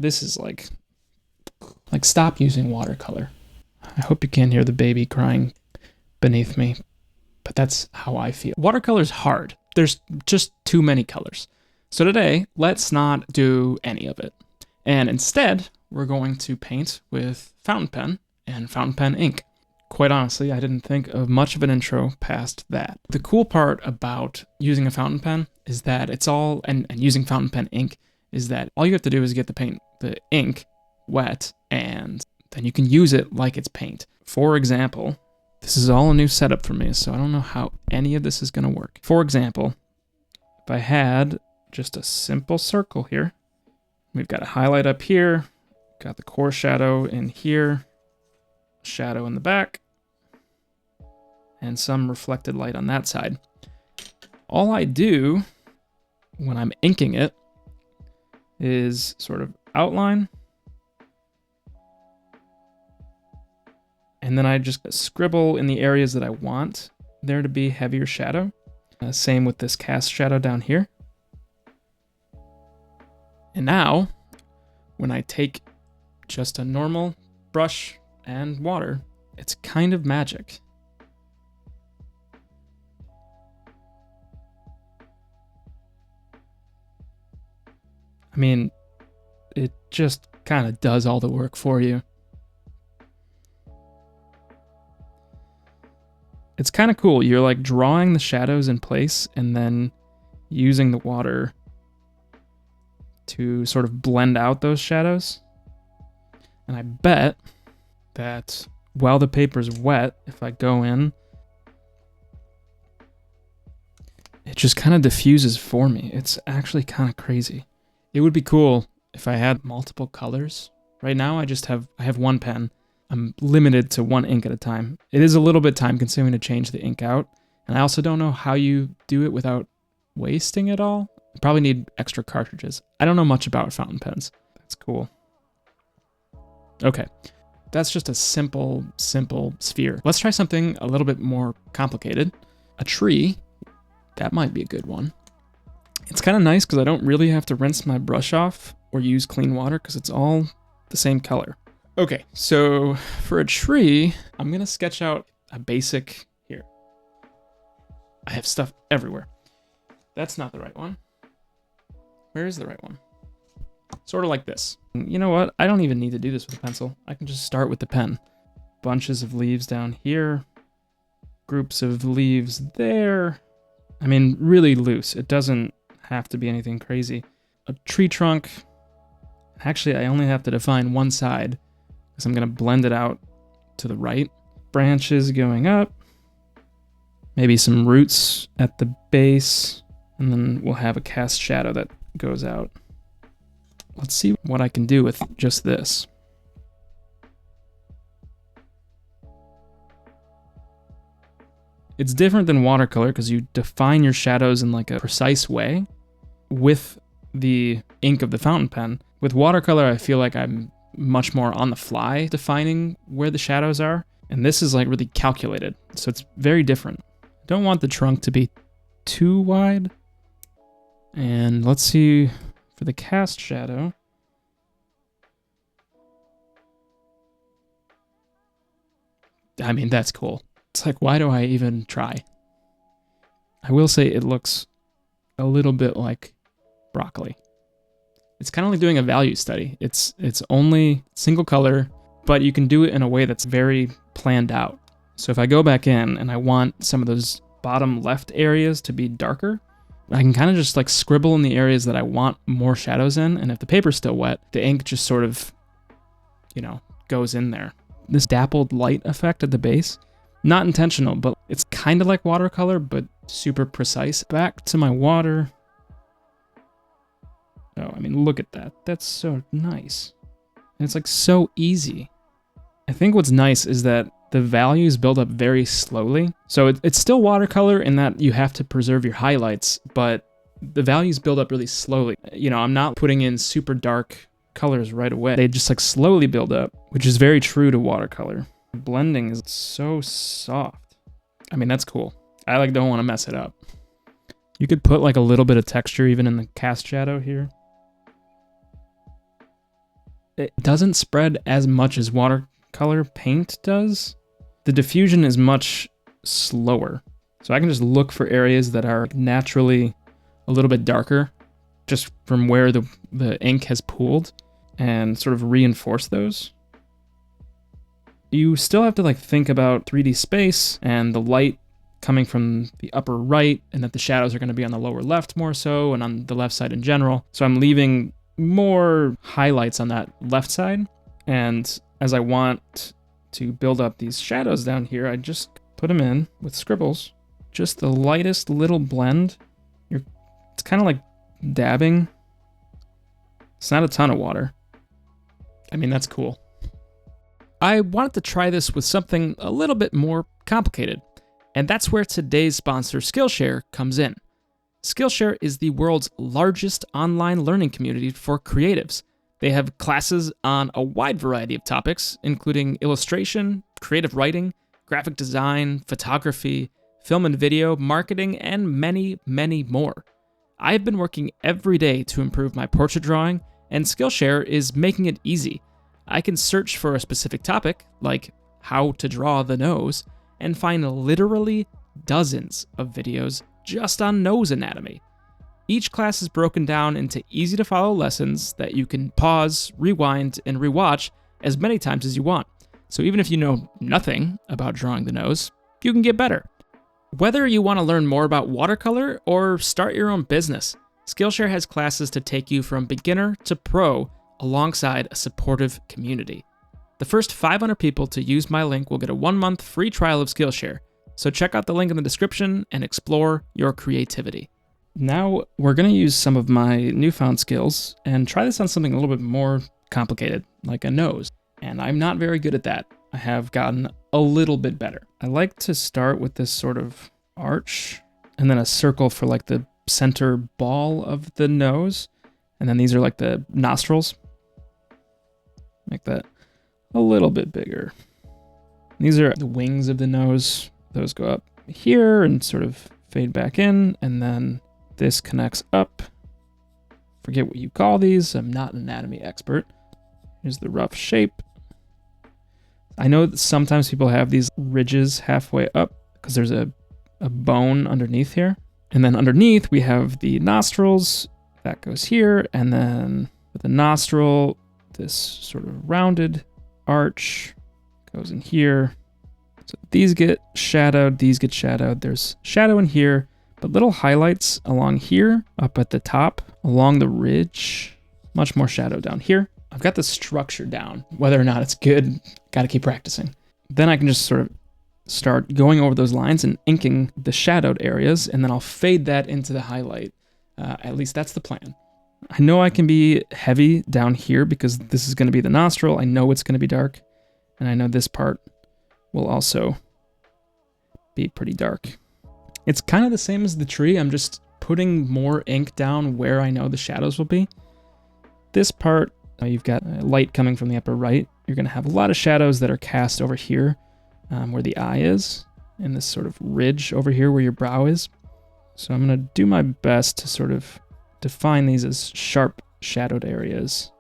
This is like stop using watercolor. I hope you can't hear the baby crying beneath me, but that's how I feel. Watercolor's hard. There's just too many colors. So today, let's not do any of it. And instead, we're going to paint with fountain pen and fountain pen ink. Quite honestly, I didn't think of much of an intro past that. The cool part about using a fountain pen is that it's all, and using fountain pen ink, is that all you have to do is get the ink wet, and then you can use it like it's paint. For example, this is all a new setup for me, so I don't know how any of this is going to work. For example, if I had just a simple circle here, we've got a highlight up here, got the core shadow in here, shadow in the back, and some reflected light on that side. All I do when I'm inking it is sort of outline, and then I just scribble in the areas that I want there to be heavier shadow. Same with this cast shadow down here. And now, when I take just a normal brush and water, it's kind of magic. I mean, it just kind of does all the work for you. It's kind of cool. You're like drawing the shadows in place and then using the water to sort of blend out those shadows. And I bet that while the paper's wet, if I go in, it just kind of diffuses for me. It's actually kind of crazy. It would be cool if I had multiple colors. Right now I have one pen. I'm limited to one ink at a time. It is a little bit time consuming to change the ink out. And I also don't know how you do it without wasting it all. You probably need extra cartridges. I don't know much about fountain pens. That's cool. Okay, that's just a simple sphere. Let's try something a little bit more complicated. A tree, that might be a good one. It's kind of nice because I don't really have to rinse my brush off or use clean water because it's all the same color. Okay, so for a tree, I'm gonna sketch out a basic here. I have stuff everywhere. That's not the right one. Where is the right one? Sort of like this. You know what? I don't even need to do this with a pencil. I can just start with the pen. Bunches of leaves down here. Groups of leaves there. I mean, really loose. It doesn't have to be anything crazy. A tree trunk. Actually, I only have to define one side because I'm going to blend it out to the right. Branches going up. Maybe some roots at the base. And then we'll have a cast shadow that goes out. Let's see what I can do with just this. It's different than watercolor because you define your shadows in like a precise way with the ink of the fountain pen. With watercolor, I feel like I'm much more on the fly defining where the shadows are. And this is like really calculated. So it's very different. I don't want the trunk to be too wide. And let's see for the cast shadow. I mean, that's cool. It's like, why do I even try? I will say it looks a little bit like broccoli. It's kind of like doing a value study. It's only single color, but you can do it in a way that's very planned out. So if I go back in and I want some of those bottom left areas to be darker, I can kind of just like scribble in the areas that I want more shadows in. And if the paper's still wet, the ink just sort of, you know, goes in there. This dappled light effect at the base, not intentional, but it's kind of like watercolor, but super precise. Back to my water. Oh, I mean, look at that. That's so nice. And it's like so easy. I think what's nice is that the values build up very slowly. So it's still watercolor in that you have to preserve your highlights, but the values build up really slowly. You know, I'm not putting in super dark colors right away. They just like slowly build up, which is very true to watercolor. Blending is so soft. I mean, that's cool. I like don't want to mess it up. You could put like a little bit of texture even in the cast shadow here. it doesn't spread as much as watercolor paint does. The diffusion is much slower. So I can just look for areas that are naturally a little bit darker just from where the ink has pooled and sort of reinforce those. You still have to like think about 3D space and the light coming from the upper right, and that the shadows are going to be on the lower left more so, and on the left side in general. So I'm leaving more highlights on that left side. And as I want to build up these shadows down here, I just put them in with scribbles. Just the lightest little blend. It's kind of like dabbing. It's not a ton of water. I mean, that's cool. I wanted to try this with something a little bit more complicated, and that's where today's sponsor, SKILLSHARE, comes in. SKILLSHARE is the world's largest online learning community for creatives. They have classes on a wide variety of topics, including illustration, creative writing, graphic design, photography, film and video, marketing, and many, many more. I've been working every day to improve my portrait drawing, and SKILLSHARE is making it easy. I can search for a specific topic, like how to draw the nose, and find literally dozens of videos just on nose anatomy. Each class is broken down into easy-to-follow lessons that you can pause, rewind, and rewatch as many times as you want. So even if you know nothing about drawing the nose, you can get better. Whether you want to learn more about watercolor or start your own business, SKILLSHARE has classes to take you from beginner to pro alongside a supportive community. The first 500 people to use my link will get a 1-month free trial of SKILLSHARE, so check out the link in the description and explore your creativity. Now we're going to use some of my newfound skills and try this on something a little bit more complicated, like a nose. And I'm not very good at that. I have gotten a little bit better. I like to start with this sort of arch and then a circle for like the center ball of the nose. And then these are like the nostrils. Make that a little bit bigger. These are the wings of the nose. Those go up here and sort of fade back in. And then this connects up. Forget what you call these. I'm not an anatomy expert. Here's the rough shape. I know that sometimes people have these ridges halfway up because there's a bone underneath here. And then underneath we have the nostrils. That goes here. And then with the nostril, this sort of rounded arch goes in here. So these get shadowed, these get shadowed. There's shadow in here, but little highlights along here, up at the top, along the ridge. Much more shadow down here. I've got the structure down. Whether or not it's good, gotta keep practicing. Then I can just sort of start going over those lines and inking the shadowed areas, and then I'll fade that into the highlight. At least that's the plan. I know I can be heavy down here because this is gonna be the nostril. I know it's gonna be dark, and I know this part will also be pretty dark. It's kind of the same as the tree. I'm just putting more ink down where I know the shadows will be. This part, you've got light coming from the upper right. You're going to have a lot of shadows that are cast over here where the eye is, and this sort of ridge over here where your brow is. So I'm going to do my best to sort of define these as sharp shadowed areas.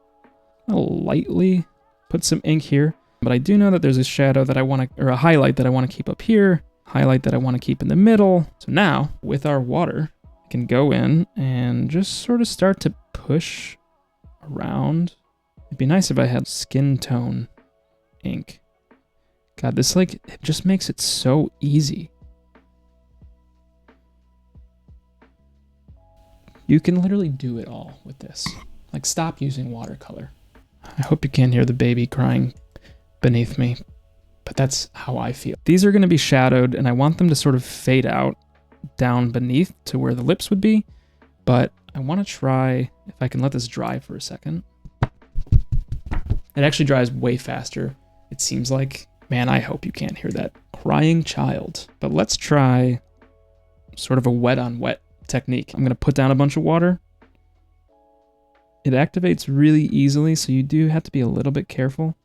I'll lightly put some ink here, but I do know that there's a shadow that I want to, or a highlight that I want to keep up here, highlight that I want to keep in the middle. So now with our water, I can go in and just sort of start to push around. It'd be nice if I had skin tone ink. God, this it just makes it so easy. You can literally do it all with this. Like, stop using watercolor. I hope you can't hear the baby crying beneath me, but that's how I feel. These are going to be shadowed, and I want them to sort of fade out down beneath to where the lips would be, but I want to try if I can let this dry for a second. It actually dries way faster, it seems like. Man, I hope you can't hear that crying child. But let's try sort of a wet on wet technique. I'm going to put down a bunch of water. It activates really easily, so you do have to be a little bit careful.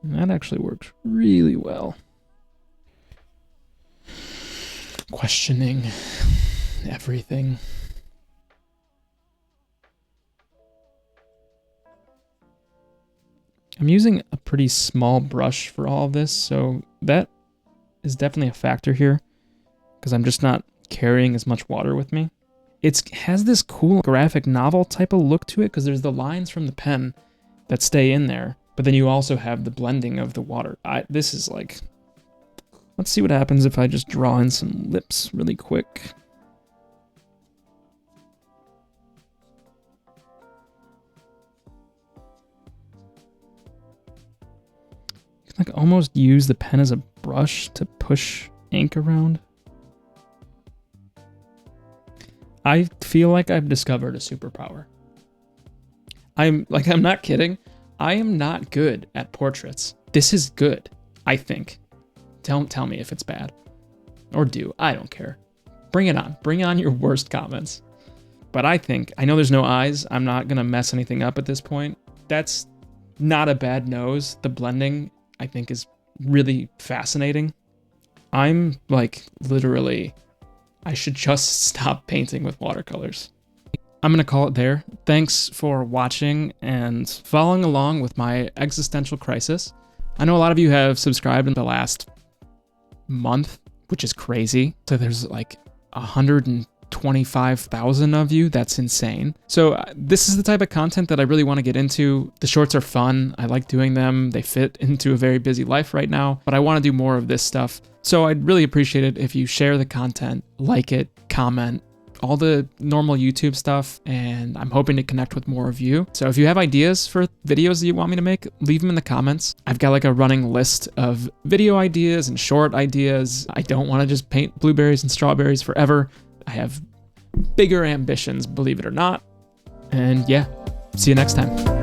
And that actually works really well. Questioning everything. I'm using a pretty small brush for all of this, so that is definitely a factor here, because I'm just not carrying as much water with me. It has this cool graphic novel type of look to it, because there's the lines from the pen that stay in there, but then you also have the blending of the water. This is like, let's see what happens if I just draw in some lips really quick. You can like almost use the pen as a brush to push ink around. I feel like I've discovered a superpower. I'm not kidding. I am not good at portraits. This is good, I think. Tell me if it's bad. Or I don't care. Bring it on. Bring on your worst comments. But I know there's no eyes. I'm not gonna mess anything up at this point. That's not a bad nose. The blending, I think, is really fascinating. I'm like literally, I should just stop painting with watercolors. I'm gonna call it there. Thanks for watching and following along with my existential crisis. I know a lot of you have subscribed in the last month, which is crazy. So there's like 125,000 of you. That's insane. So this is the type of content that I really want to get into. The shorts are fun. I like doing them. They fit into a very busy life right now, but I want to do more of this stuff. So I'd really appreciate it if you share the content, like it, comment, all the normal YouTube stuff, and I'm hoping to connect with more of you. So if you have ideas for videos that you want me to make, leave them in the comments. I've got like a running list of video ideas and short ideas. I don't want to just paint blueberries and strawberries forever. I have bigger ambitions, believe it or not. And yeah, see you next time.